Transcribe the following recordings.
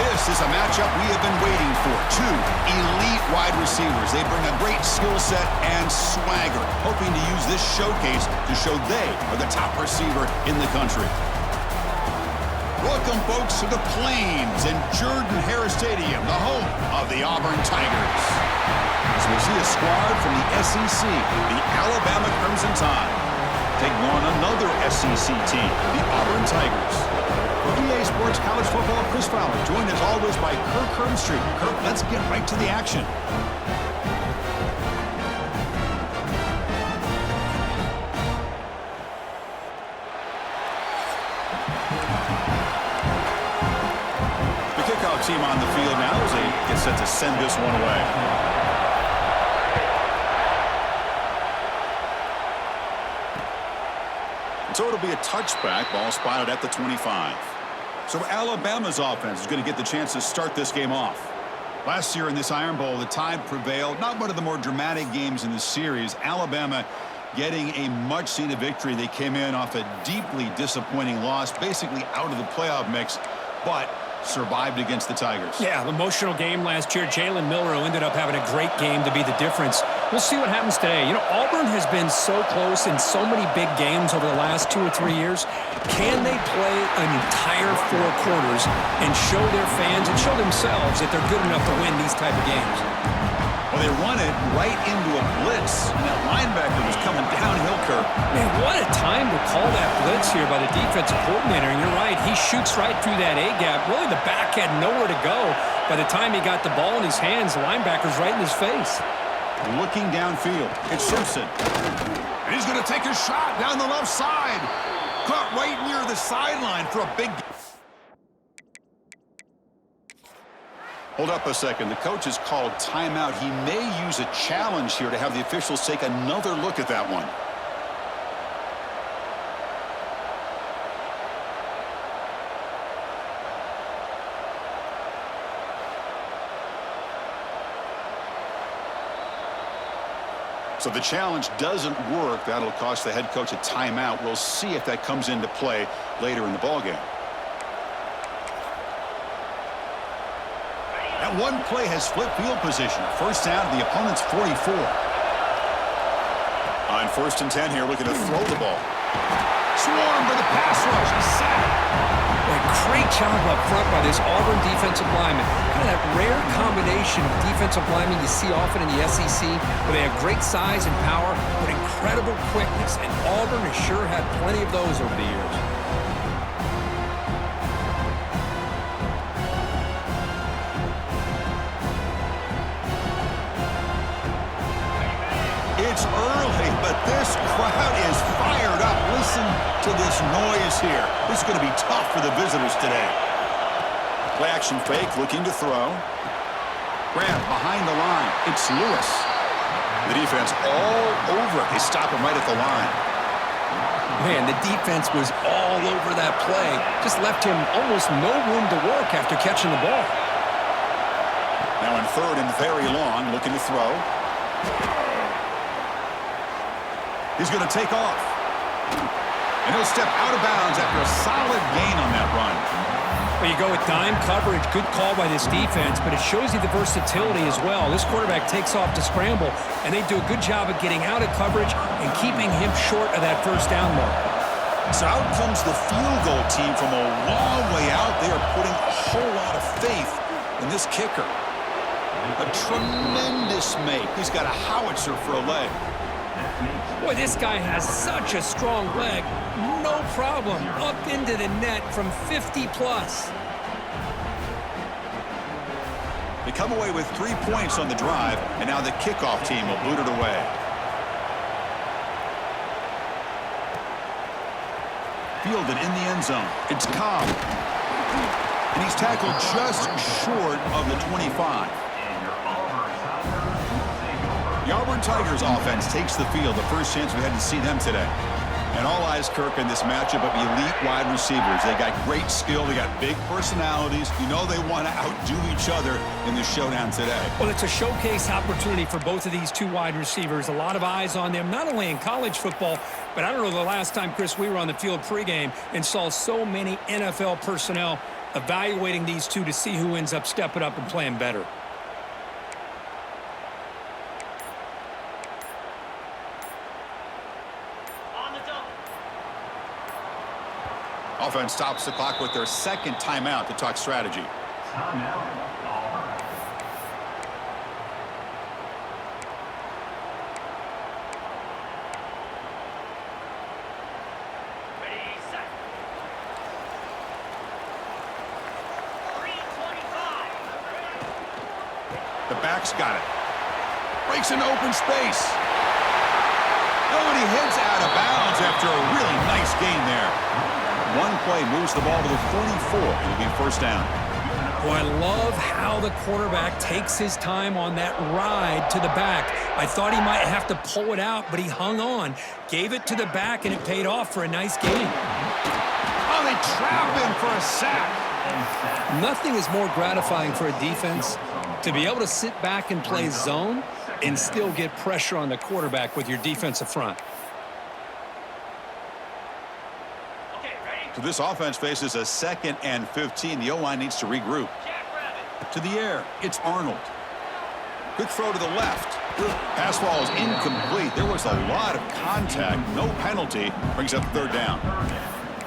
This is a matchup we have been waiting for. Two elite wide receivers. They bring a great skill set and swagger, hoping to use this showcase to show they are the top receiver in the country. Welcome, folks, to the Plains in Jordan-Hare Stadium, the home of the Auburn Tigers. As we see a squad from the SEC, the Alabama Crimson Tide, taking on another SEC team, the Auburn Tigers. For EA Sports College Football, Chris Fowler, joined as always by Kirk Hermstreet. Kirk, let's get right to the action. The kickoff team on the field now as they get set to send this one away. So it'll be a touchback, ball spotted at the 25. So Alabama's offense is going to get the chance to start this game off. Last year in this Iron Bowl, the Tide prevailed. Not one of the more dramatic games in the series. Alabama getting a much-needed victory. They came in off a deeply disappointing loss, basically out of the playoff mix, but survived against the Tigers. Yeah, emotional game last year. Jalen Miller, who ended up having a great game to be the difference. We'll see what happens today. You know, Auburn has been so close in so many big games over the last 2 or 3 years. Can they play an entire 4 quarters and show their fans and show themselves that they're good enough to win these type of games? Well, they run it right into a blitz, and that linebacker was coming downhill, Kirk. Man, what a time to call that blitz here by the defensive coordinator. And you're right, he shoots right through that A-gap. Really, the back had nowhere to go. By the time he got the ball in his hands, the linebacker's right in his face. Looking downfield, it's Simpson. And he's going to take a shot down the left side. Caught right near the sideline for a big... Hold up a second. The coach has called timeout. He may use a challenge here to have the officials take another look at that one. So the challenge doesn't work. That'll cost the head coach a timeout. We'll see if that comes into play later in the ballgame. That one play has split field position. First down to the opponent's 44. On 1st and 10 here, looking to throw the ball. Swarm for the pass rush. He's sacked. A great job up front by this Auburn defensive lineman. Kind of that rare combination of defensive linemen you see often in the SEC, where they have great size and power, but incredible quickness. And Auburn has sure had plenty of those over the years. It's early, but this crowd is fired up. Listen to this noise here. This is going to be tough for the visitors today. Play action fake, looking to throw. Grab behind the line. It's Lewis. The defense all over it. They stop him right at the line. Man, the defense was all over that play. Just left him almost no room to work after catching the ball. Now in 3rd and very long, looking to throw. He's going to take off. And he'll step out of bounds after a solid gain on that run. Well, you go with dime coverage. Good call by this defense, but it shows you the versatility as well. This quarterback takes off to scramble, and they do a good job of getting out of coverage and keeping him short of that first down mark. So out comes the field goal team from a long way out. They are putting a whole lot of faith in this kicker. A tremendous make. He's got a howitzer for a leg. Boy, this guy has such a strong leg. No problem. Up into the net from 50 plus. They come away with 3 points on the drive, and now the kickoff team will boot it away. Fielded in the end zone. It's Cobb. And he's tackled just short of the 25. The Auburn Tigers offense takes the field. The first chance we had to see them today. And all eyes, Kirk, in this matchup of elite wide receivers. They got great skill. They got big personalities. You know they want to outdo each other in the showdown today. Well, it's a showcase opportunity for both of these 2 wide receivers. A lot of eyes on them, not only in college football, but I don't know the last time, Chris, we were on the field pregame and saw so many NFL personnel evaluating these two to see who ends up stepping up and playing better. Offense stops the clock with their second timeout to talk strategy. Timeout, Auburn. Ready, set. 3:25. The back's got it. Breaks into open space. Oh, and he heads out of bounds after a really nice gain there. One play moves the ball to the 44. It'll be first down. Boy, I love how the quarterback takes his time on that ride to the back. I thought he might have to pull it out, but he hung on, gave it to the back, and it paid off for a nice gain. Oh, they trap him for a sack. Nothing is more gratifying for a defense to be able to sit back and play zone and still get pressure on the quarterback with your defensive front. So this offense faces a 2nd and 15. The O-line needs to regroup. To the air, it's Arnold. Quick throw to the left. Pass ball is incomplete. There was a lot of contact. No penalty. Brings up third down.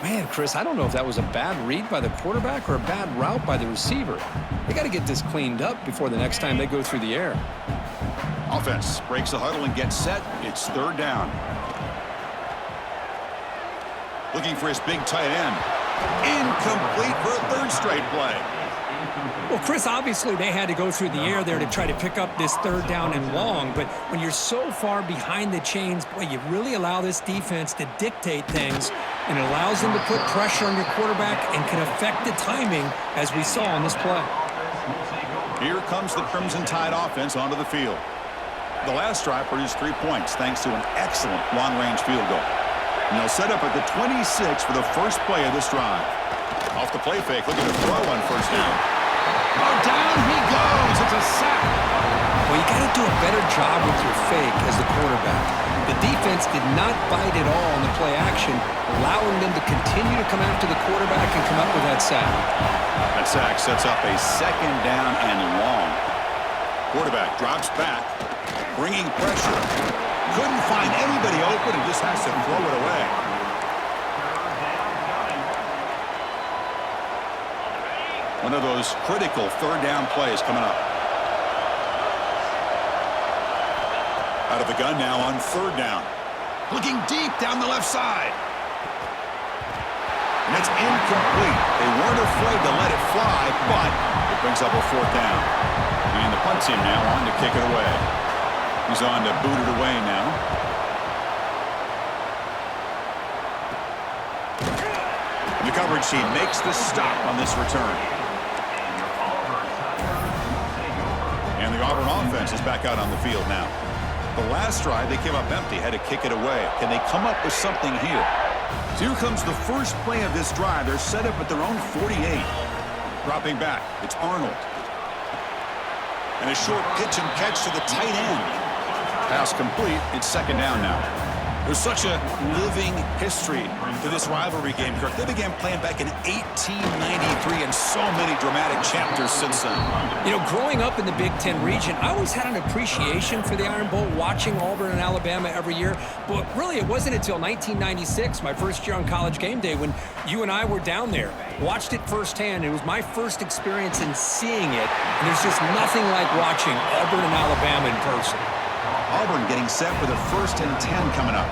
Man, Chris, I don't know if that was a bad read by the quarterback or a bad route by the receiver. They got to get this cleaned up before the next time they go through the air. Offense breaks the huddle and gets set. It's third down. Looking for his big tight end. Incomplete for a third straight play. Well, Chris, obviously they had to go through the air there to try to pick up this third down and long, but when you're so far behind the chains, boy, you really allow this defense to dictate things, and it allows them to put pressure on your quarterback and can affect the timing, as we saw on this play. Here comes the Crimson Tide offense onto the field. The last drive produced 3 points thanks to an excellent long-range field goal. And they'll set up at the 26 for the first play of this drive. Off the play fake, looking to throw on first down. Oh, down he goes. It's a sack. Well, you got to do a better job with your fake as the quarterback. The defense did not bite at all on the play action, allowing them to continue to come after the quarterback and come up with that sack. That sack sets up a 2nd down and long. Quarterback drops back, bringing pressure. Couldn't find anybody open and just has to throw it away. One of those critical third down plays coming up. Out of the gun now on third down. Looking deep down the left side. And it's incomplete. They weren't afraid to let it fly, but it brings up a fourth down. And the punt team now on to kick it away. He's on to boot it away now. And the coverage team makes the stop on this return. And the Auburn offense is back out on the field now. The last drive, they came up empty, had to kick it away. Can they come up with something here? So here comes the first play of this drive. They're set up at their own 48. Dropping back, it's Arnold. And a short pitch and catch to the tight end. Pass complete. It's 2nd down now. There's such a living history to this rivalry game, Kirk. They began playing back in 1893 and so many dramatic chapters since then. You know, growing up in the Big Ten region, I always had an appreciation for the Iron Bowl, watching Auburn and Alabama every year. But really, it wasn't until 1996, my first year on College Game Day, when you and I were down there. Watched it firsthand. It was my first experience in seeing it. And there's just nothing like watching Auburn and Alabama in person. Auburn getting set for the 1st and 10 coming up.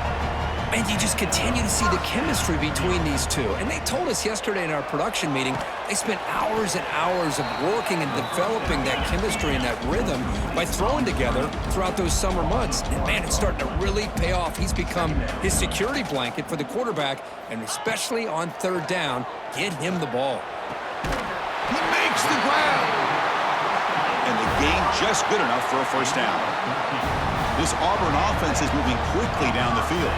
And you just continue to see the chemistry between these two. And they told us yesterday in our production meeting, they spent hours and hours of working and developing that chemistry and that rhythm by throwing together throughout those summer months. And man, it's starting to really pay off. He's become his security blanket for the quarterback, and especially on third down, get him the ball. He makes the grab. And the gain just good enough for a first down. This Auburn offense is moving quickly down the field.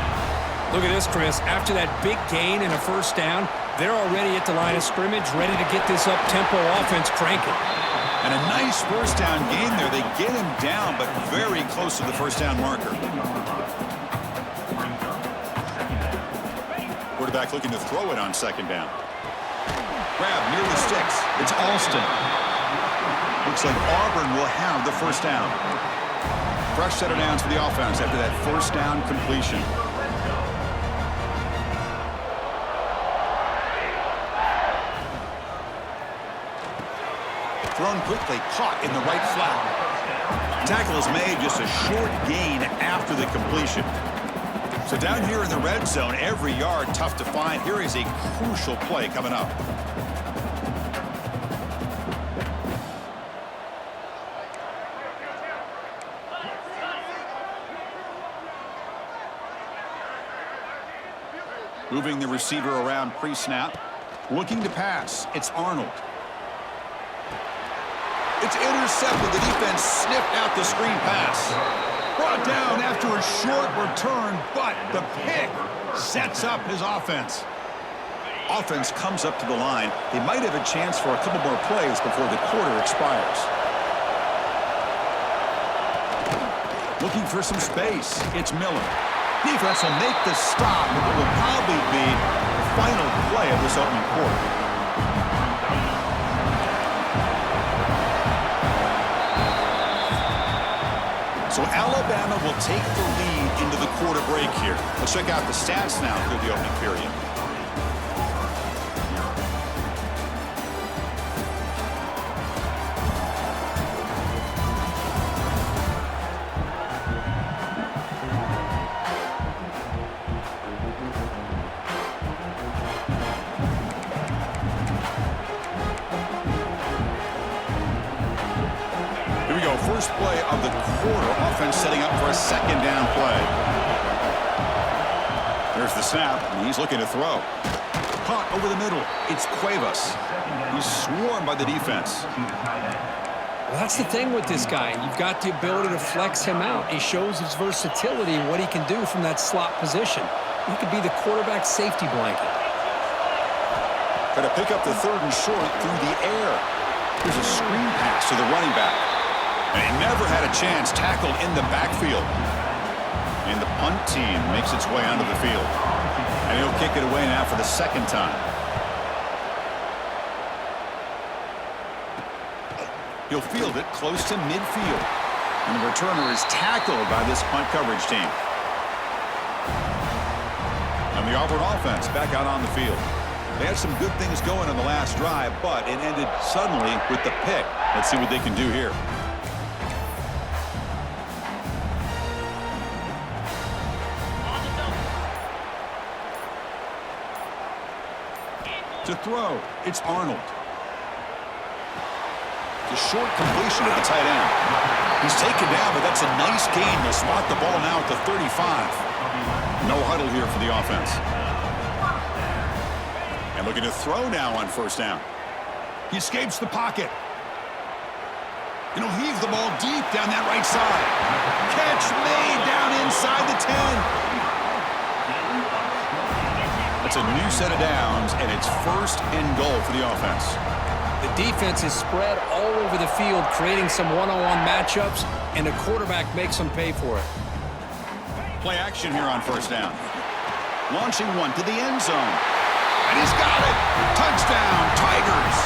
Look at this, Chris. After that big gain and a first down, they're already at the line of scrimmage, ready to get this up-tempo offense cranking. And a nice first down gain there. They get him down, but very close to the first down marker. Quarterback looking to throw it on 2nd down. grab near the sticks. It's Alston. Looks like Auburn will have the first down. Fresh set of downs for the offense after that first down completion. Thrown quickly, caught in the right flat. Tackle is made, just a short gain after the completion. So down here in the red zone, every yard tough to find. Here is a crucial play coming up. Moving the receiver around pre-snap. Looking to pass. It's Arnold. It's intercepted. The defense sniffed out the screen pass. Brought down after a short return, but the pick sets up his offense. Offense comes up to the line. They might have a chance for a couple more plays before the quarter expires. Looking for some space. It's Miller. Defense will make the stop, but it will probably be the final play of this opening quarter. So Alabama will take the lead into the quarter break here. Let's check out the stats now through the opening period. Here we go, first play of the quarter. Offense setting up for a second down play. There's the snap, and he's looking to throw. Caught over the middle. It's Cuevas. He's swarmed by the defense. Well, that's the thing with this guy. You've got the ability to flex him out. He shows his versatility and what he can do from that slot position. He could be the quarterback safety blanket. Got to pick up the third and short through the air. Here's a screen pass to the running back. And he never had a chance, tackled in the backfield. And the punt team makes its way onto the field. And he'll kick it away now for the second time. He'll field it close to midfield. And the returner is tackled by this punt coverage team. And the Auburn offense back out on the field. They had some good things going on the last drive, but it ended suddenly with the pick. Let's see what they can do here. To throw, it's Arnold. The short completion at the tight end. He's taken down, but that's a nice gain. They'll spot the ball now at the 35. No huddle here for the offense. And looking to throw now on first down. He escapes the pocket. And he'll heave the ball deep down that right side. Catch made down inside the 10. It's a new set of downs, and it's first and goal for the offense. The defense is spread all over the field, creating some one-on-one matchups, and the quarterback makes them pay for it. Play action here on first down. Launching one to the end zone. And he's got it. Touchdown, Tigers.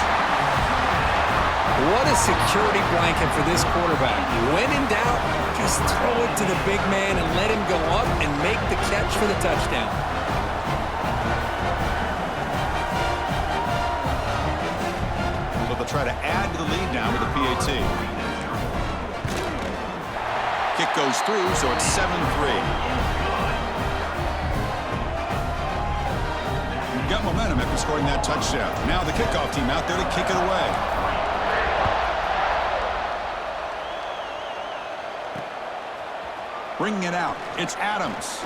What a security blanket for this quarterback. When in doubt, just throw it to the big man and let him go up and make the catch for the touchdown. Try to add to the lead now with the PAT. Kick goes through, so it's 7-3. Got momentum after scoring that touchdown. Now the kickoff team out there to kick it away. Bringing it out, it's Adams.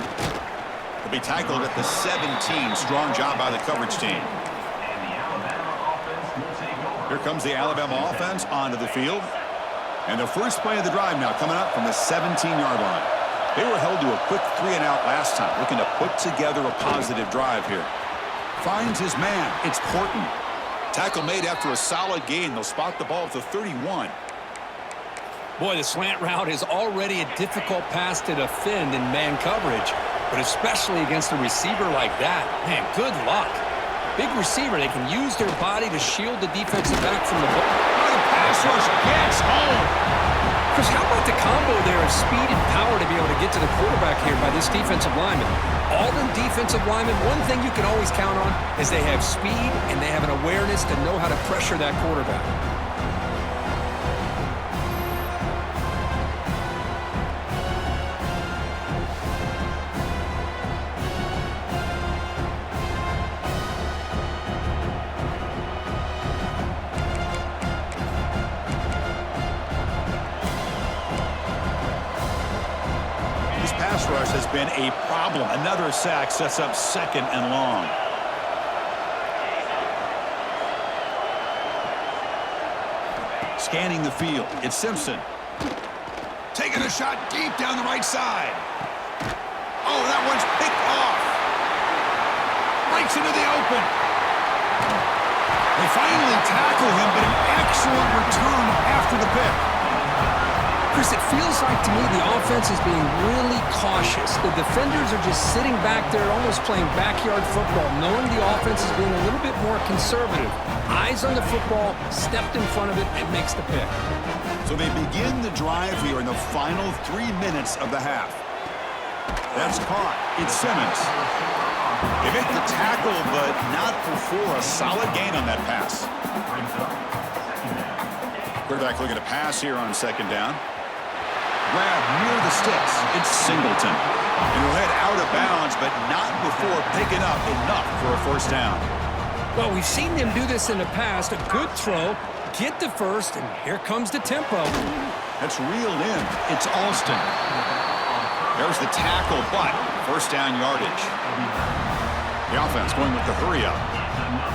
He'll be tackled at the 17. Strong job by the coverage team. Here comes the Alabama offense onto the field. And the first play of the drive now coming up from the 17-yard line. They were held to a quick 3-and-out last time, looking to put together a positive drive here. Finds his man. It's Horton. Tackle made after a solid gain. They'll spot the ball at the 31. Boy, the slant route is already a difficult pass to defend in man coverage, but especially against a receiver like that. Man, good luck. Big receiver, they can use their body to shield the defensive back from the ball. Oh, the pass rush gets home. Chris, how about the combo there of speed and power to be able to get to the quarterback here by this defensive lineman? Auburn defensive linemen, one thing you can always count on is they have speed and they have an awareness to know how to pressure that quarterback. Pass rush has been a problem. Another sack sets up 2nd and long. Scanning the field. It's Simpson. Taking a shot deep down the right side. Oh, that one's picked off. Breaks into the open. They finally tackle him, but an excellent return after the pick. Chris, it feels like to me the offense is being really cautious. The defenders are just sitting back there almost playing backyard football, knowing the offense is being a little bit more conservative. Eyes on the football, stepped in front of it, and makes the pick. So they begin the drive here in the final 3 minutes of the half. That's caught. It's Simmons. They make the tackle, but not before a solid gain on that pass. Quarterback looking to pass here on 2nd down. Grab near the sticks. It's Singleton. And he'll head out of bounds, but not before picking up enough for a 1st down. Well, we've seen them do this in the past. A good throw, get the first, and here comes the tempo. That's reeled in. It's Alston. There's the tackle, but 1st down yardage. The offense going with the hurry up.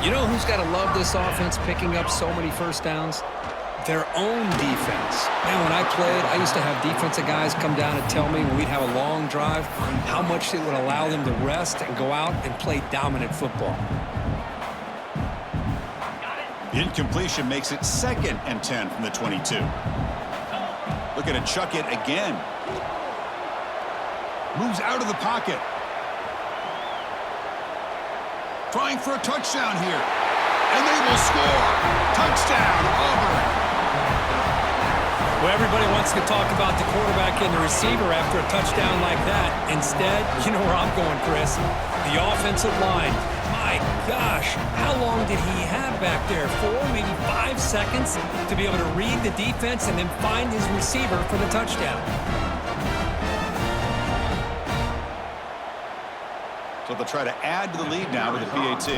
You know who's got to love this offense picking up so many 1st downs? Their own defense. Man, when I played, I used to have defensive guys come down and tell me when we'd have a long drive how much it would allow them to rest and go out and play dominant football. The incompletion makes it 2nd and 10 from the 22. Looking to chuck it again. Moves out of the pocket. Trying for a touchdown here. And they will score. Touchdown, Auburn. Well, everybody wants to talk about the quarterback and the receiver after a touchdown like that. Instead, you know where I'm going, Chris. The offensive line. My gosh, how long did he have back there? 4, maybe 5 seconds to be able to read the defense and then find his receiver for the touchdown. So they'll try to add to the lead now with the PAT.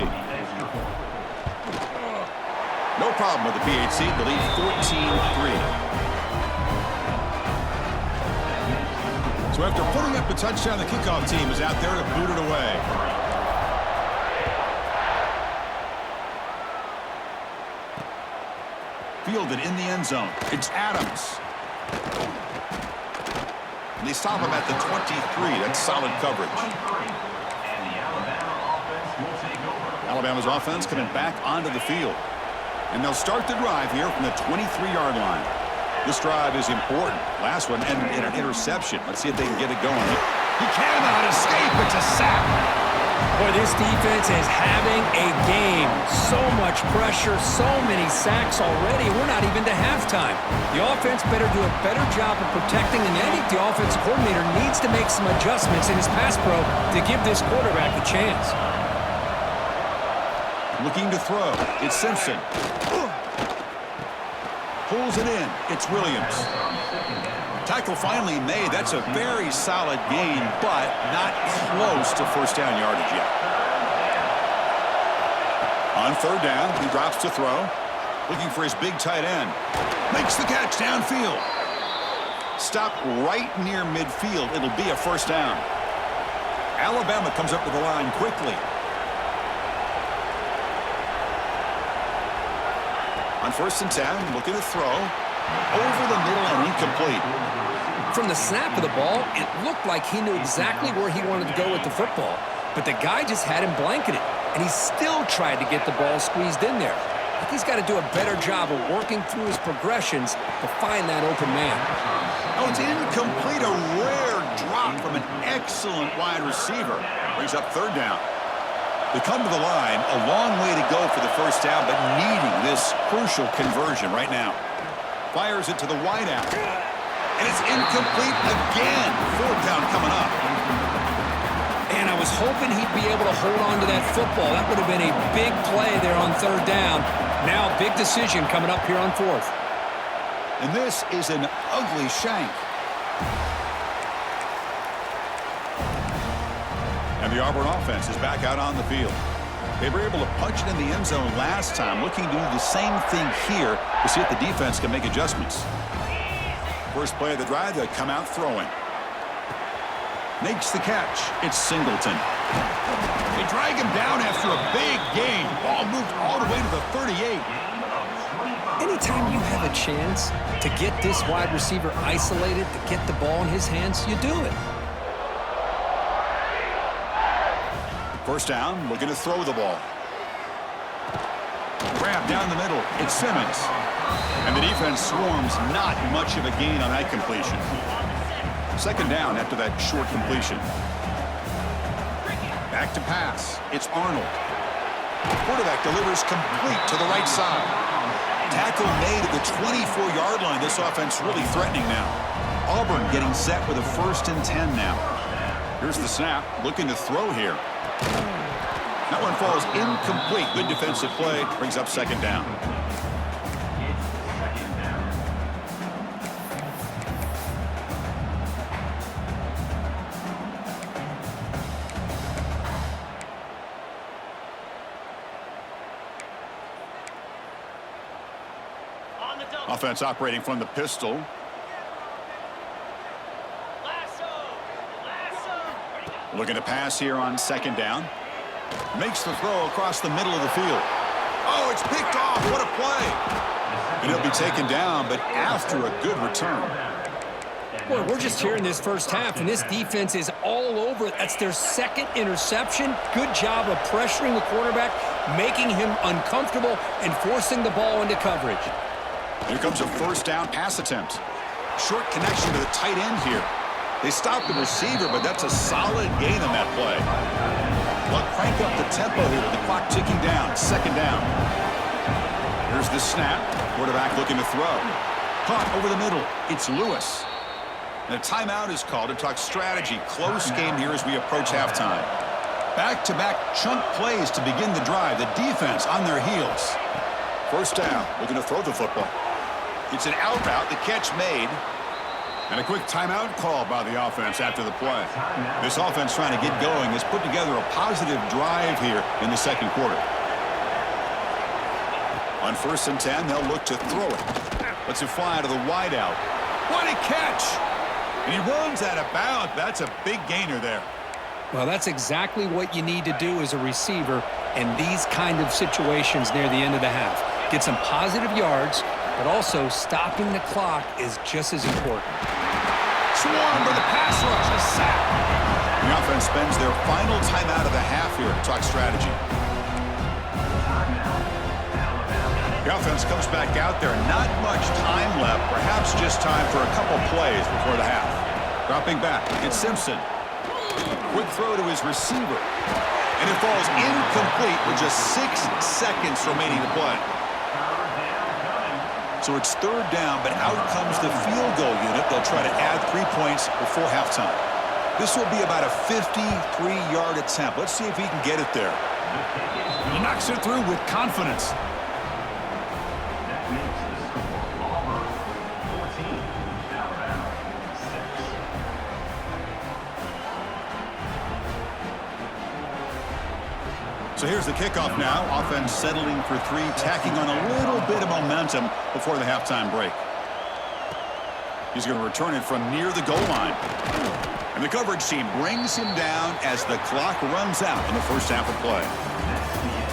No problem with the PAT. The lead 14-3. So after putting up the touchdown, the kickoff team is out there to boot it away. Fielded in the end zone. It's Adams. And they stop him at the 23. That's solid coverage. Alabama's offense coming back onto the field. And they'll start the drive here from the 23-yard line. This drive is important. Last one ended in an interception. Let's see if they can get it going. He cannot escape. It's a sack. Boy, this defense is having a game. So much pressure, so many sacks already. We're not even to halftime. The offense better do a better job of protecting, and I think the offensive coordinator needs to make some adjustments in his pass pro to give this quarterback a chance. Looking to throw. It's Simpson. Pulls it in. It's Williams. Tackle finally made. That's a very solid gain, but not close to 1st down yardage yet. On 3rd down, he drops to throw. Looking for his big tight end. Makes the catch downfield. Stopped right near midfield. It'll be a 1st down. Alabama comes up to the line quickly. On 1st and 10, looking to throw. Over the middle and incomplete. From the snap of the ball, it looked like he knew exactly where he wanted to go with the football. But the guy just had him blanketed, and he still tried to get the ball squeezed in there. I think he's got to do a better job of working through his progressions to find that open man. Oh, it's incomplete. A rare drop from an excellent wide receiver. Brings up 3rd down. They come to the line, a long way to go for the first down, but needing this crucial conversion right now. Fires it to the wideout. And it's incomplete again. Fourth down coming up. And I was hoping he'd be able to hold on to that football. That would have been a big play there on third down. Now, big decision coming up here on fourth. And this is an ugly shank. And the Auburn offense is back out on the field. They were able to punch it in the end zone last time, looking to do the same thing here to see if the defense can make adjustments. First play of the drive, they come out throwing. Makes the catch. It's Singleton. They drag him down after a big gain. Ball moved all the way to the 38. Anytime you have a chance to get this wide receiver isolated, to get the ball in his hands, you do it. First down, looking to throw the ball. Grab down the middle. It's Simmons. And the defense swarms, not much of a gain on that completion. Second down after that short completion. Back to pass. It's Arnold. Quarterback delivers complete to the right side. Tackle made at the 24-yard line. This offense really threatening now. Auburn getting set with a 1st and 10 now. Here's the snap. Looking to throw here. That one falls incomplete. Good defensive play. Brings up second down. Offense operating from the pistol. Looking to pass here on second down. Makes the throw across the middle of the field. Oh, it's picked off. What a play. And he'll be taken down, but after a good return. Boy, we're just here in this first half, and this defense is all over it. That's their second interception. Good job of pressuring the quarterback, making him uncomfortable, and forcing the ball into coverage. Here comes a first down pass attempt. Short connection to the tight end here. They stopped the receiver, but that's a solid gain on that play. They'll crank up the tempo here with the clock ticking down. Second down. Here's the snap. Quarterback looking to throw. Caught over the middle. It's Lewis. And a timeout is called to talk strategy. Close game here as we approach halftime. Back-to-back chunk plays to begin the drive. The defense on their heels. First down. Looking to throw the football. It's an out route. The catch made. And a quick timeout called by the offense after the play. This offense trying to get going has put together a positive drive here in the second quarter. On 1st and 10, they'll look to throw it. Lets it fly to the wideout. What a catch! And he runs out of bounds. That's a big gainer there. Well, that's exactly what you need to do as a receiver in these kind of situations near the end of the half. Get some positive yards, but also stopping the clock is just as important. Swarm for the pass rush. A sack. The offense spends their final timeout of the half here to talk strategy. The offense comes back out there. Not much time left. Perhaps just time for a couple plays before the half. Dropping back. It's Simpson. Quick throw to his receiver. And it falls incomplete with just 6 seconds remaining to play. So it's third down, but out comes the field goal unit. They'll try to add 3 points before halftime. This will be about a 53-yard attempt. Let's see if he can get it there. He knocks it through with confidence. That makes the score Auburn 14, Alabama 6. So here's the kickoff now. Offense settling for 3, tacking on a little bit of momentum before the halftime break. He's going to return it from near the goal line. And the coverage team brings him down as the clock runs out in the first half of play.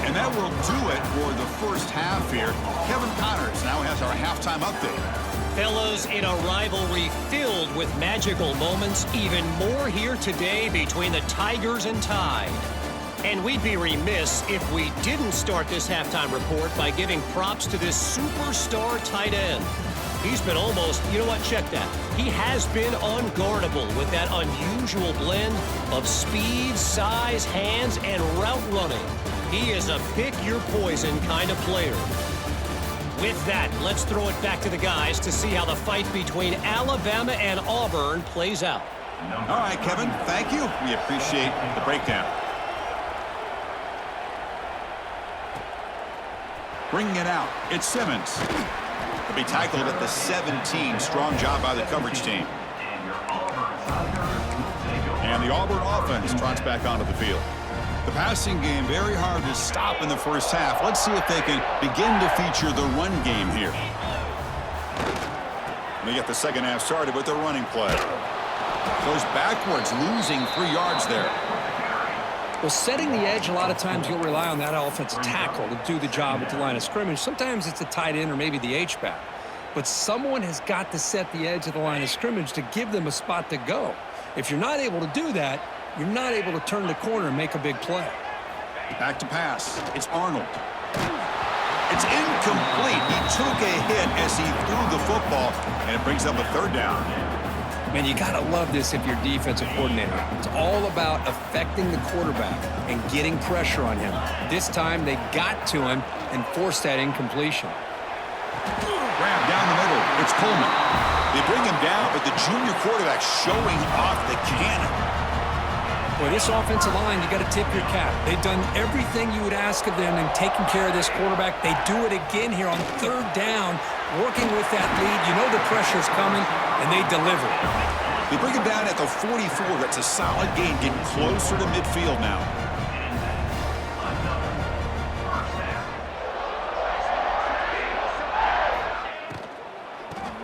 And that will do it for the first half here. Kevin Connors now has our halftime update. Fellows, in a rivalry filled with magical moments, even more here today between the Tigers and Tide. And we'd be remiss if we didn't start this halftime report by giving props to this superstar tight end. He's been almost, you know what, check that. He has been unguardable with that unusual blend of speed, size, hands, and route running. He is a pick-your-poison kind of player. With that, let's throw it back to the guys to see how the fight between Alabama and Auburn plays out. All right, Kevin, thank you. We appreciate the breakdown. Bringing it out, it's Simmons. He'll be tackled at the 17. Strong job by the coverage team. And the Auburn offense trots back onto the field. The passing game very hard to stop in the first half. Let's see if they can begin to feature the run game here. We get the second half started with the running play. Goes backwards, losing 3 yards there. Well, setting the edge, a lot of times you'll rely on that offensive tackle to do the job at the line of scrimmage. Sometimes it's a tight end or maybe the H-back. But someone has got to set the edge of the line of scrimmage to give them a spot to go. If you're not able to do that, you're not able to turn the corner and make a big play. Back to pass. It's Arnold. It's incomplete. He took a hit as he threw the football, and it brings up a third down. Man, you got to love this if you're defensive coordinator. It's all about affecting the quarterback and getting pressure on him. This time, they got to him and forced that incompletion. Grab down the middle. It's Coleman. They bring him down, but the junior quarterback showing off the cannon. Boy, this offensive line, you got to tip your cap. They've done everything you would ask of them in taking care of this quarterback. They do it again here on third down, working with that lead. You know the pressure's coming, and they deliver. They bring him down at the 44. That's a solid gain, getting closer to midfield now.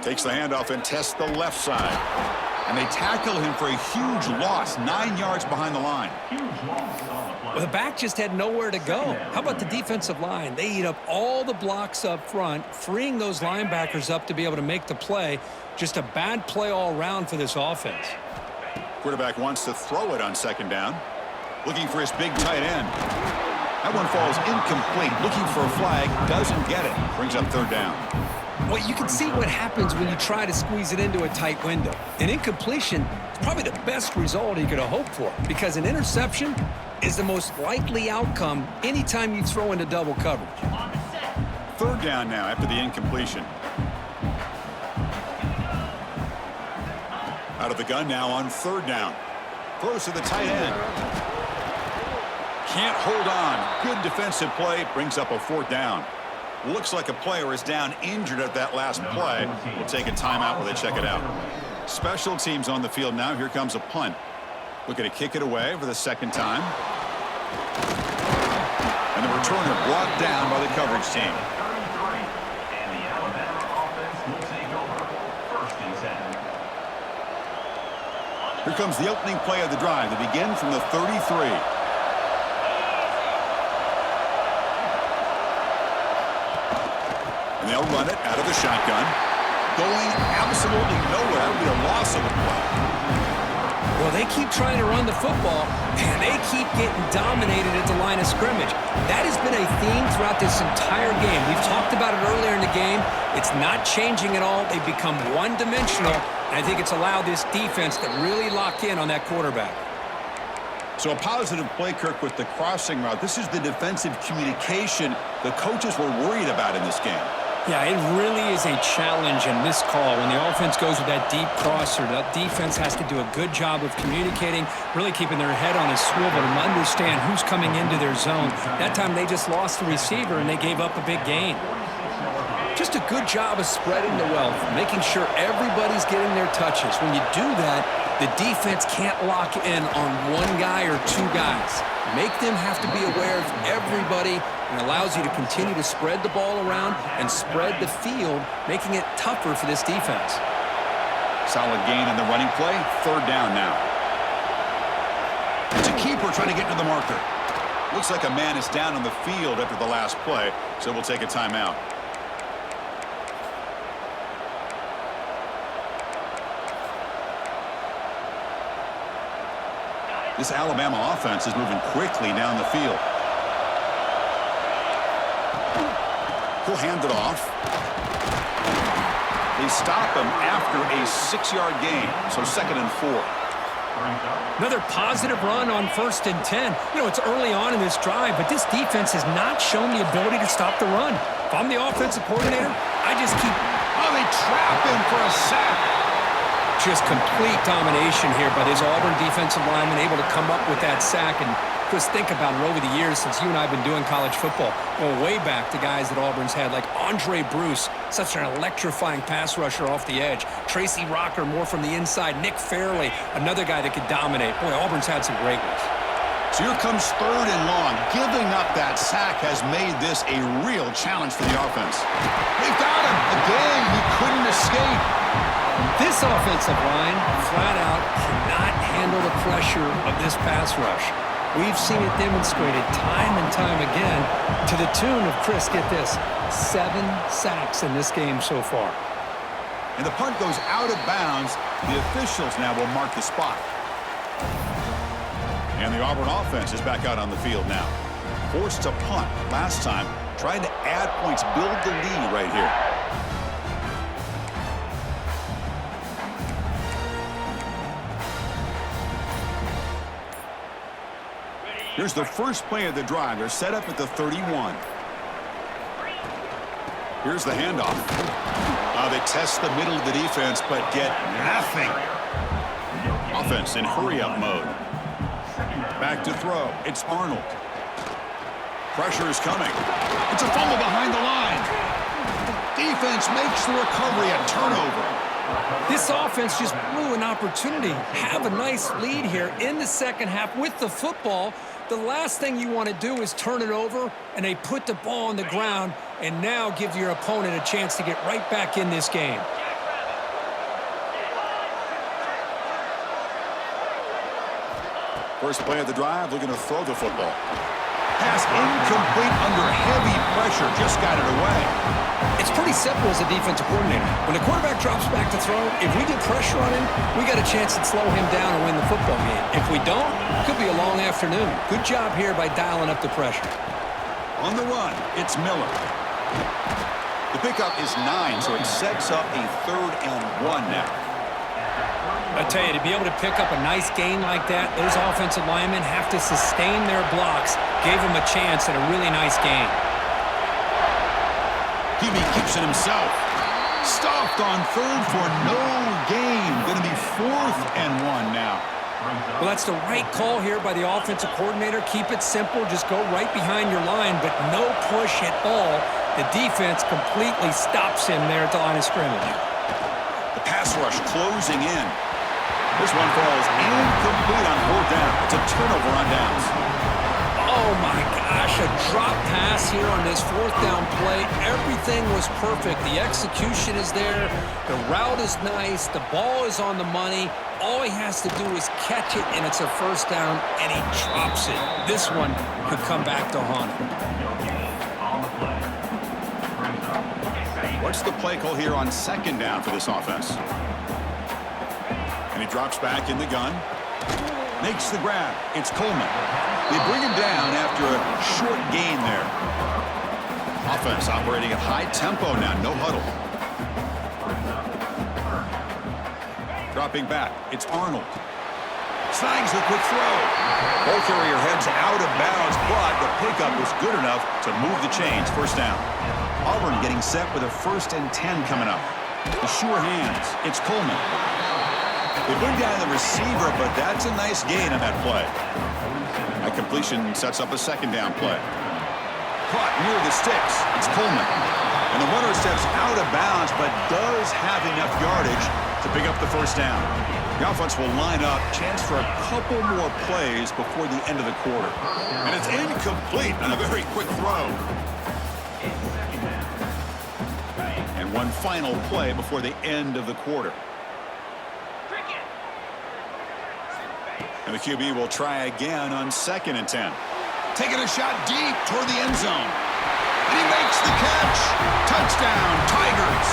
Takes the handoff and tests the left side. And they tackle him for a huge loss, 9 yards behind the line. Well, the back just had nowhere to go. How about the defensive line? They eat up all the blocks up front, freeing those linebackers up to be able to make the play. Just a bad play all around for this offense. Quarterback wants to throw it on second down. Looking for his big tight end. That one falls incomplete. Looking for a flag, doesn't get it. Brings up third down. Well, you can see what happens when you try to squeeze it into a tight window. An incompletion is probably the best result he could have hoped for, because an interception is the most likely outcome anytime you throw into double coverage. Third down now after the incompletion. Out of the gun now on third down. Throws to the tight end. Can't hold on. Good defensive play. Brings up a fourth down. Looks like a player is down injured at that last play. We'll take a timeout while they check it out. Special teams on the field now. Here comes a punt. Looking to kick it away for the second time. And the returner brought down by the coverage team. And the Alabama offense will take over. 1st and 10. Here comes the opening play of the drive. They begin from the 33. And they'll run it out of the shotgun. Going absolutely nowhere. It'll be a loss of the play. Well, they keep trying to run the football, and they keep getting dominated at the line of scrimmage. That has been a theme throughout this entire game. We've talked about it earlier in the game. It's not changing at all. They've become one-dimensional, and I think it's allowed this defense to really lock in on that quarterback. So a positive play, Kirk, with the crossing route. This is the defensive communication the coaches were worried about in this game. Yeah, it really is a challenge in this call. When the offense goes with that deep crosser, the defense has to do a good job of communicating, really keeping their head on a swivel and understand who's coming into their zone. That time they just lost the receiver and they gave up a big gain. Just a good job of spreading the wealth, making sure everybody's getting their touches. When you do that, the defense can't lock in on one guy or two guys. Make them have to be aware of everybody, and allows you to continue to spread the ball around and spread the field, making it tougher for this defense. Solid gain in the running play. Third down now. It's a keeper trying to get to the marker. Looks like a man is down on the field after the last play, so we'll take a timeout. This Alabama offense is moving quickly down the field. He'll hand it off. They stop him after a 6-yard gain, so 2nd and 4. Another positive run on 1st and 10. You know, it's early on in this drive, but this defense has not shown the ability to stop the run. If I'm the offensive coordinator, I just keep... Oh, they trap him for a sack. Just complete domination here by this Auburn defensive lineman, able to come up with that sack. And just think about it over the years since you and I have been doing college football. Going way back to guys that Auburn's had, like Andre Bruce, such an electrifying pass rusher off the edge. Tracy Rocker, more from the inside. Nick Fairley, another guy that could dominate. Boy, Auburn's had some great ones. So here comes 3rd and long. Giving up that sack has made this a real challenge for the offense. They got him. Again, he couldn't escape. This offensive line, flat out, cannot handle the pressure of this pass rush. We've seen it demonstrated time and time again to the tune of, Chris, get this, 7 sacks in this game so far. And the punt goes out of bounds. The officials now will mark the spot. And the Auburn offense is back out on the field now. Forced to punt last time, trying to add points, build the lead right here. Here's the first play of the drive. They're set up at the 31. Here's the handoff. They test the middle of the defense, but get nothing. Offense in hurry-up mode. Back to throw. It's Arnold. Pressure is coming. It's a fumble behind the line. Defense makes the recovery, a turnover. This offense just blew an opportunity. Have a nice lead here in the second half with the football. The last thing you want to do is turn it over, and they put the ball on the ground and now give your opponent a chance to get right back in this game. First play of the drive, looking to throw the football. Pass incomplete under heavy pressure, just got it away. It's pretty simple as a defensive coordinator. When the quarterback drops back to throw, if we get pressure on him, we got a chance to slow him down and win the football game. If we don't, it could be a long afternoon. Good job here by dialing up the pressure. On the run, it's Miller. The pickup is 9, so it sets up a 3rd and 1 now. I tell you, to be able to pick up a nice gain like that, those offensive linemen have to sustain their blocks. Gave them a chance at a really nice gain. QB keeps it himself. Stopped on 3rd for no gain. Going to be 4th and 1 now. Well, that's the right call here by the offensive coordinator. Keep it simple. Just go right behind your line, but no push at all. The defense completely stops him there at the line of scrimmage. The pass rush closing in. This one falls incomplete on 4th down. It's a turnover on downs. Oh, my gosh, a drop pass here on this 4th down play. Everything was perfect. The execution is there. The route is nice. The ball is on the money. All he has to do is catch it, and it's a 1st down, and he drops it. This one could come back to haunt him. What's the play call here on 2nd down for this offense? And he drops back in the gun. Makes the grab. It's Coleman. They bring him down after a short gain there. Offense operating at high tempo now. No huddle. Dropping back. It's Arnold. Snags the quick throw. Ball carrier heads out of bounds, but the pickup was good enough to move the chains. 1st down. Auburn getting set with a 1st and 10 coming up. The sure hands. It's Coleman. They bring down the receiver, but that's a nice gain on that play. That completion sets up a 2nd down play. Caught near the sticks. It's Coleman. And the runner steps out of bounds, but does have enough yardage to pick up the 1st down. The offense will line up. Chance for a couple more plays before the end of the quarter. And it's incomplete on a very quick throw. And one final play before the end of the quarter. And the QB will try again on 2nd and 10. Taking a shot deep toward the end zone. And he makes the catch. Touchdown, Tigers.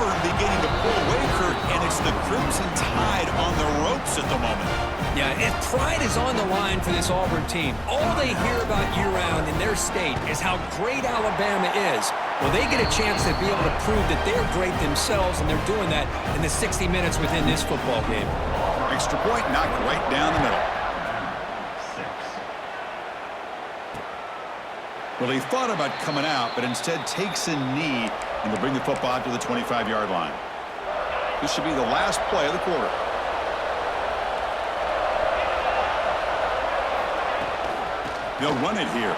Auburn beginning to pull away, Kurt, and it's the Crimson Tide on the ropes at the moment. Yeah, and pride is on the line for this Auburn team. All they hear about year-round in their state is how great Alabama is. Well, they get a chance to be able to prove that they're great themselves, and they're doing that in the 60 minutes within this football game. Extra point knocked right down the middle. Well, he thought about coming out, but instead takes a knee and will bring the football out to the 25-yard line. This should be the last play of the quarter. They'll run it here.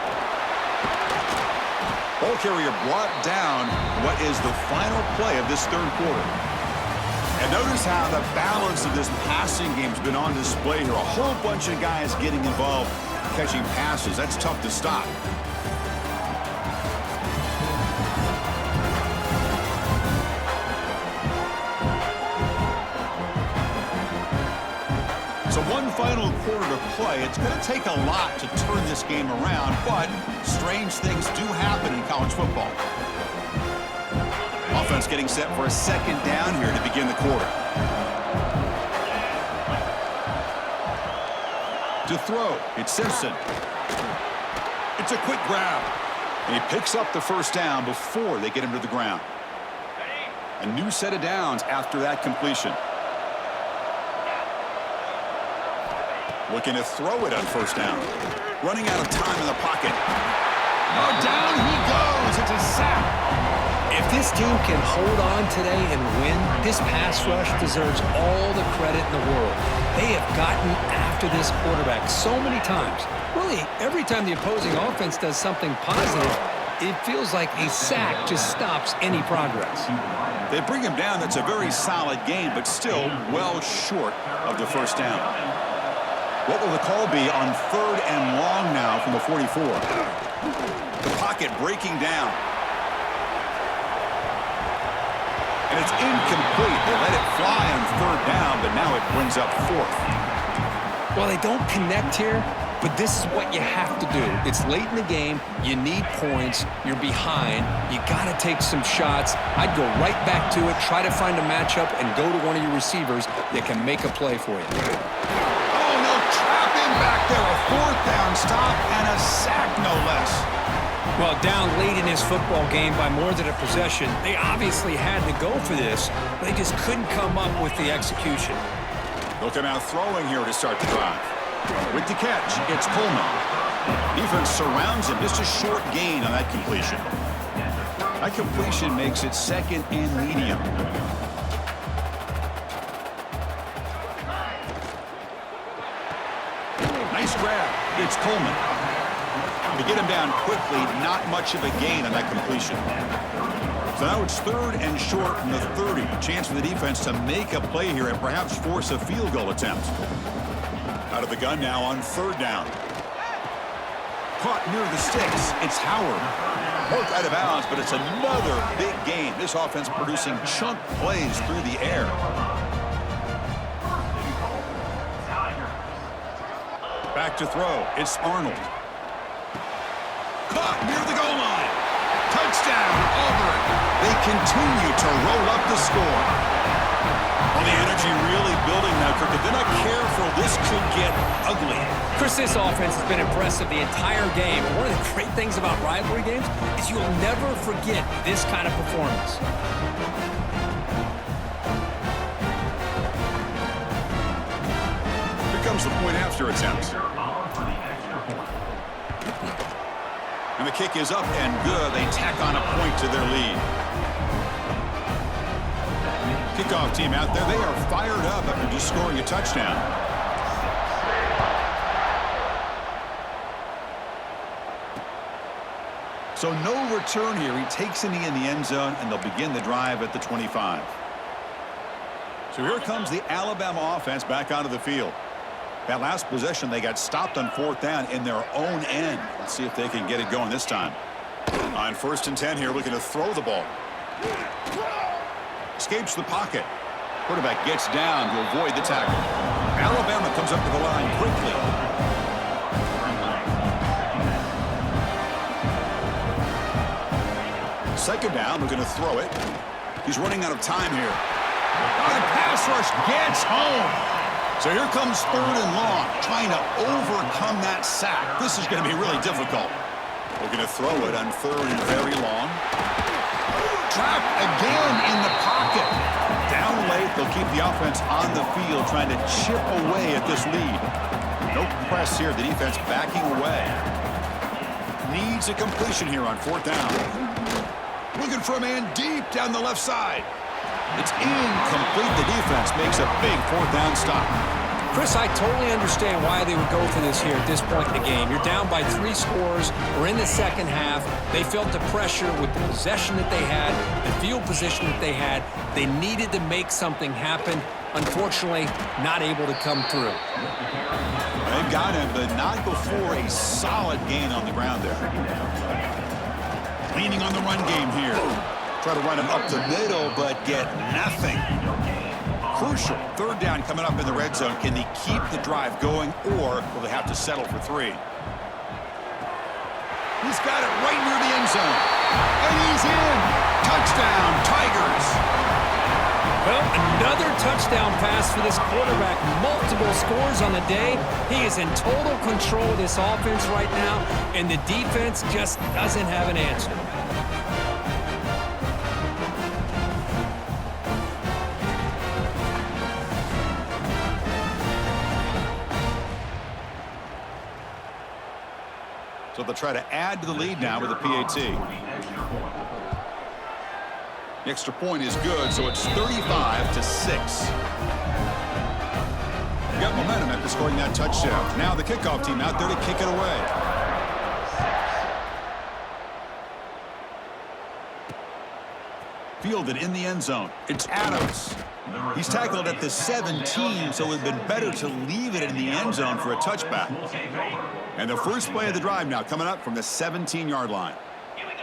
Ball carrier brought down what is the final play of this third quarter. And notice how the balance of this passing game has been on display here. A whole bunch of guys getting involved catching passes. That's tough to stop. So one final quarter to play. It's going to take a lot to turn this game around, but strange things do happen in college football. Offense getting set for a second down here to begin the quarter. To throw, it's Simpson. It's a quick grab. And he picks up the first down before they get him to the ground. A new set of downs after that completion. Looking to throw it on first down. Running out of time in the pocket. Oh, down he goes. It's a sack. If this team can hold on today and win, this pass rush deserves all the credit in the world. They have gotten after this quarterback so many times. Really, every time the opposing offense does something positive, it feels like a sack just stops any progress. They bring him down. That's a very solid game, but still well short of the first down. What will the call be on third and long now from the 44? The pocket breaking down. And it's incomplete. They let it fly on third down, but now it brings up fourth. Well, they don't connect here, but this is what you have to do. It's late in the game. You need points. You're behind. You got to take some shots. I'd go right back to it, try to find a matchup, and go to one of your receivers that can make a play for you. Back there, a fourth down stop and a sack, no less. Well, down late in this football game by more than a possession, they obviously had to go for this, but they just couldn't come up with the execution. Looking out throwing here to start the drive. With the catch, it's Pullman. Defense surrounds him. Just a short gain on that completion. That completion makes it second and medium. Nice grab. It's Coleman. To get him down quickly, not much of a gain on that completion. So now it's third and short from the 30. A chance for the defense to make a play here and perhaps force a field goal attempt. Out of the gun now on third down. Caught near the sticks. It's Howard. Both out of bounds, but it's another big game. This offense producing chunk plays through the air. Back to throw. It's Arnold. Caught near the goal line. Touchdown, Auburn. They continue to roll up the score. Well, the energy really building now, Kirk. If they're not careful, this could get ugly. Chris, this offense has been impressive the entire game. And one of the great things about rivalry games is you'll never forget this kind of performance. Comes the point after attempt. And the kick is up and good. They tack on a point to their lead. Kickoff team out there. They are fired up after just scoring a touchdown. So no return here. He takes a knee in the end zone, and they'll begin the drive at the 25. So here comes the Alabama offense back onto the field. That last possession, they got stopped on fourth down in their own end. Let's see if they can get it going this time. On first and 10 here, looking to throw the ball. Escapes the pocket. Quarterback gets down to avoid the tackle. Alabama comes up to the line quickly. Second down, looking to throw it. He's running out of time here. Oh, the pass rush gets home. So here comes 3rd and long, trying to overcome that sack. This is going to be really difficult. We're going to throw it on 3rd and very long. Trapped again in the pocket. Down late, they'll keep the offense on the field, trying to chip away at this lead. No press here. The defense backing away. Needs a completion here on 4th down. Looking for a man deep down the left side. It's incomplete. The defense makes a big 4th down stop. Chris, I totally understand why they would go for this here at this point in the game. You're down by 3 scores. We're in the second half. They felt the pressure with the possession that they had, the field position that they had. They needed to make something happen. Unfortunately, not able to come through. They've got him, but not before a solid gain on the ground there. Leaning on the run game here. Try to run it up the middle, but get nothing. Crucial 3rd down coming up in the red zone. Can they keep the drive going, or will they have to settle for 3? He's got it right near the end zone. And he's in. Touchdown, Tigers. Well, another touchdown pass for this quarterback. Multiple scores on the day. He is in total control of this offense right now, and the defense just doesn't have an answer. So they'll try to add to the lead now with a PAT. The extra point is good, so it's 35-6. You got momentum after scoring that touchdown. Now the kickoff team out there to kick it away. Fielded in the end zone. It's Adams. He's tackled at the 17, so it would have been better to leave it in the end zone for a touchback. And the first play of the drive now coming up from the 17-yard line. Here we go.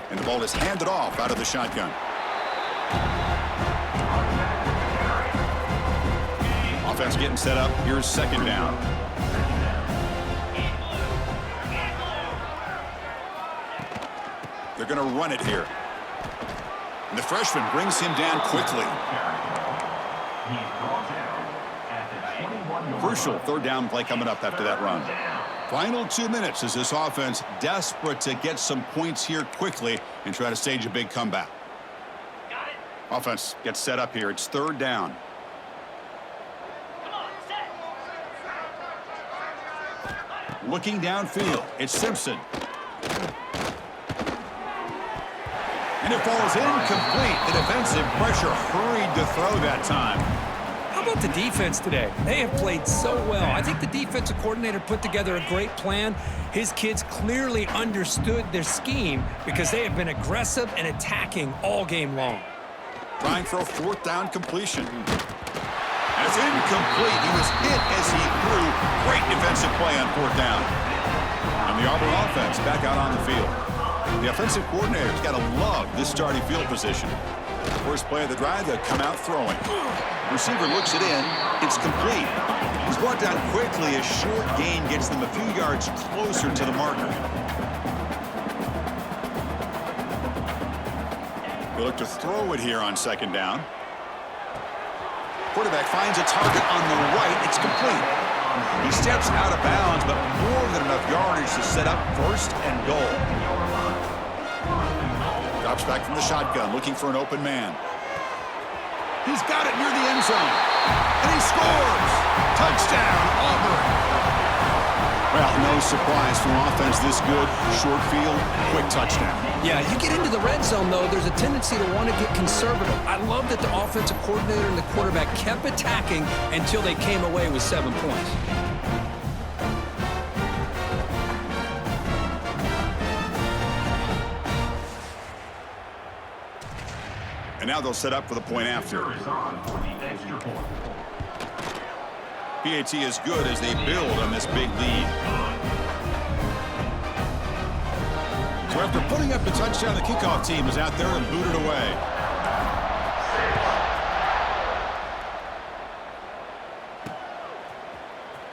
And the ball is handed off out of the shotgun. Offense getting set up. Here's 2nd down. They're going to run it here. And the freshman brings him down quickly. Crucial 3rd down play coming up after that run. Final 2 minutes as this offense desperate to get some points here quickly and try to stage a big comeback. Got it. Offense gets set up here. It's 3rd down. Come on, set. Looking downfield, it's Simpson. And it falls incomplete. The defensive pressure hurried to throw that time. How about the defense today? They have played so well. I think the defensive coordinator put together a great plan. His kids clearly understood their scheme because they have been aggressive and attacking all game long. Trying for a 4th down completion. And it's incomplete. He was hit as he threw. Great defensive play on 4th down. And the Auburn offense back out on the field. The offensive coordinator's got to love this starting field position. First play of the drive, they'll come out throwing. Receiver looks it in. It's complete. He's brought down quickly. A short gain gets them a few yards closer to the marker. They look to throw it here on 2nd down. Quarterback finds a target on the right. It's complete. He steps out of bounds, but more than enough yardage to set up 1st and goal. Drops back from the shotgun, looking for an open man. He's got it near the end zone. And he scores! Touchdown, Auburn! Well, no surprise from offense this good. Short field, quick touchdown. Yeah, you get into the red zone, though, there's a tendency to want to get conservative. I love that the offensive coordinator and the quarterback kept attacking until they came away with 7 points. And now they'll set up for the point after. PAT is good as they build on this big lead. So after putting up the touchdown, the kickoff team is out there and booted away.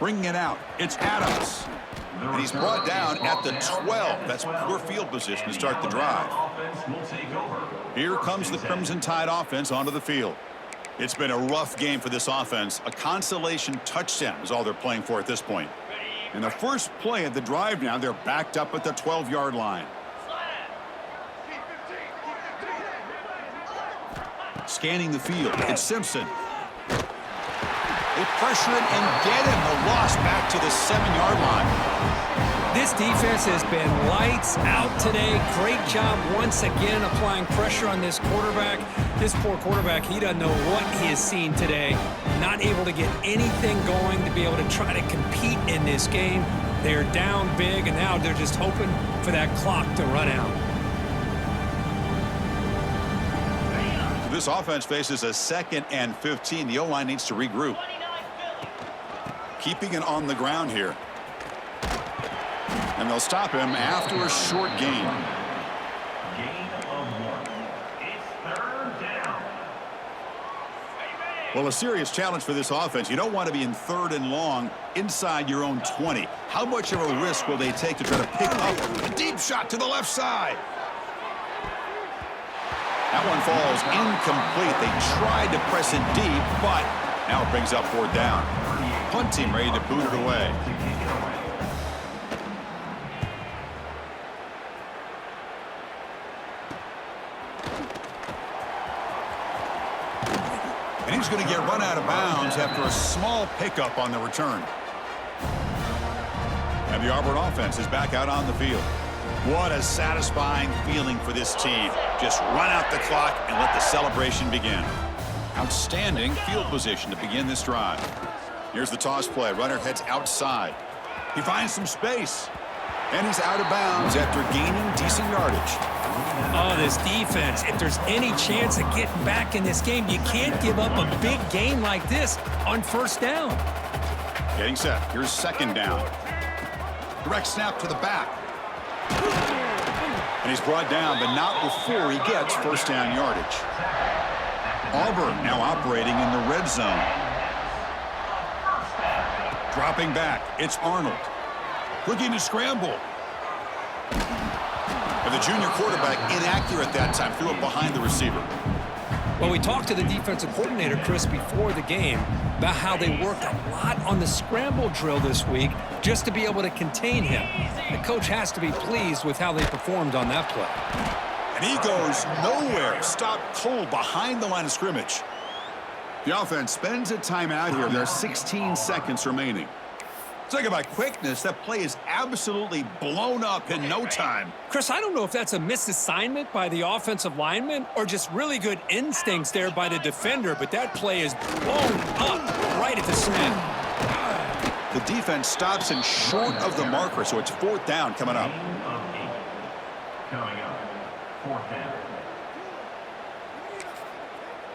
Bringing it out, it's Adams. And he's brought down at the 12. That's poor field position to start the drive. Here comes the Crimson Tide offense onto the field. It's been a rough game for this offense. A consolation touchdown is all they're playing for at this point. In the first play of the drive now, they're backed up at the 12-yard line. Scanning the field, it's Simpson. They pressure it and get him. The loss back to the 7-yard line. This defense has been lights out today. Great job once again applying pressure on this quarterback. This poor quarterback, he doesn't know what he has seen today. Not able to get anything going to be able to try to compete in this game. They're down big, and now they're just hoping for that clock to run out. This offense faces a 2nd and 15. The O-line needs to regroup. Keeping it on the ground here. And they'll stop him after a short gain. Gain of 1. It's 3rd down. Well, a serious challenge for this offense. You don't want to be in 3rd and long inside your own 20. How much of a risk will they take to try to pick up a deep shot to the left side? That one falls incomplete. They tried to press it deep, but now it brings up 4th down. Punt team ready to boot it away. And he's going to get run out of bounds after a small pickup on the return. And the Auburn offense is back out on the field. What a satisfying feeling for this team. Just run out the clock and let the celebration begin. Outstanding field position to begin this drive. Here's the toss play. Runner heads outside. He finds some space. And he's out of bounds after gaining decent yardage. Oh, this defense, if there's any chance of getting back in this game, you can't give up a big game like this on 1st down. Getting set. Here's 2nd down. Direct snap to the back. And he's brought down, but not before he gets 1st down yardage. Auburn now operating in the red zone. Dropping back, it's Arnold. Looking to scramble. And the junior quarterback inaccurate that time, threw it behind the receiver. Well, we talked to the defensive coordinator, Chris, before the game about how they worked a lot on the scramble drill this week just to be able to contain him. The coach has to be pleased with how they performed on that play. And he goes nowhere. Stopped cold behind the line of scrimmage. The offense spends a timeout here. There are 16 seconds remaining. Talk about quickness. That play is absolutely blown up in no time. Chris, I don't know if that's a misassignment by the offensive lineman or just really good instincts there by the defender, but that play is blown up right at the snap. The defense stops him short of the marker, so it's 4th down coming up. Coming up, 4th down.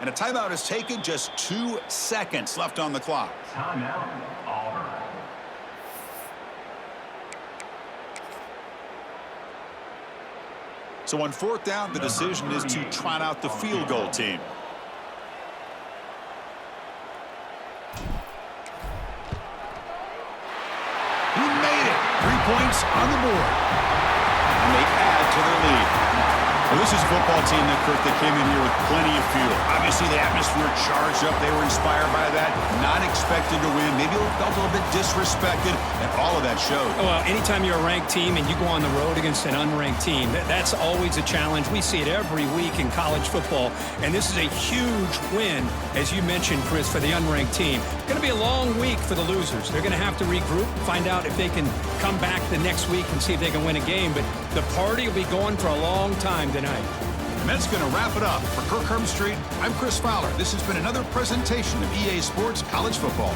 And a timeout is taken. Just 2 seconds left on the clock. Timeout, Auburn. So on 4th down, the decision is to trot out the field goal team. He made it. 3 points on the board. And they add to their lead. Well, this is a football team that came in here with plenty of fuel. Obviously, the atmosphere charged up. They were inspired by that. Not expected to win. Maybe felt a little bit disrespected, and all of that showed. Well, anytime you're a ranked team and you go on the road against an unranked team, that's always a challenge. We see it every week in college football, and this is a huge win, as you mentioned, Chris, for the unranked team. It's going to be a long week for the losers. They're going to have to regroup, find out if they can come back the next week and see if they can win a game, but the party will be going for a long time tonight. And that's going to wrap it up. For Kirk Street, I'm Chris Fowler. This has been another presentation of EA Sports College Football.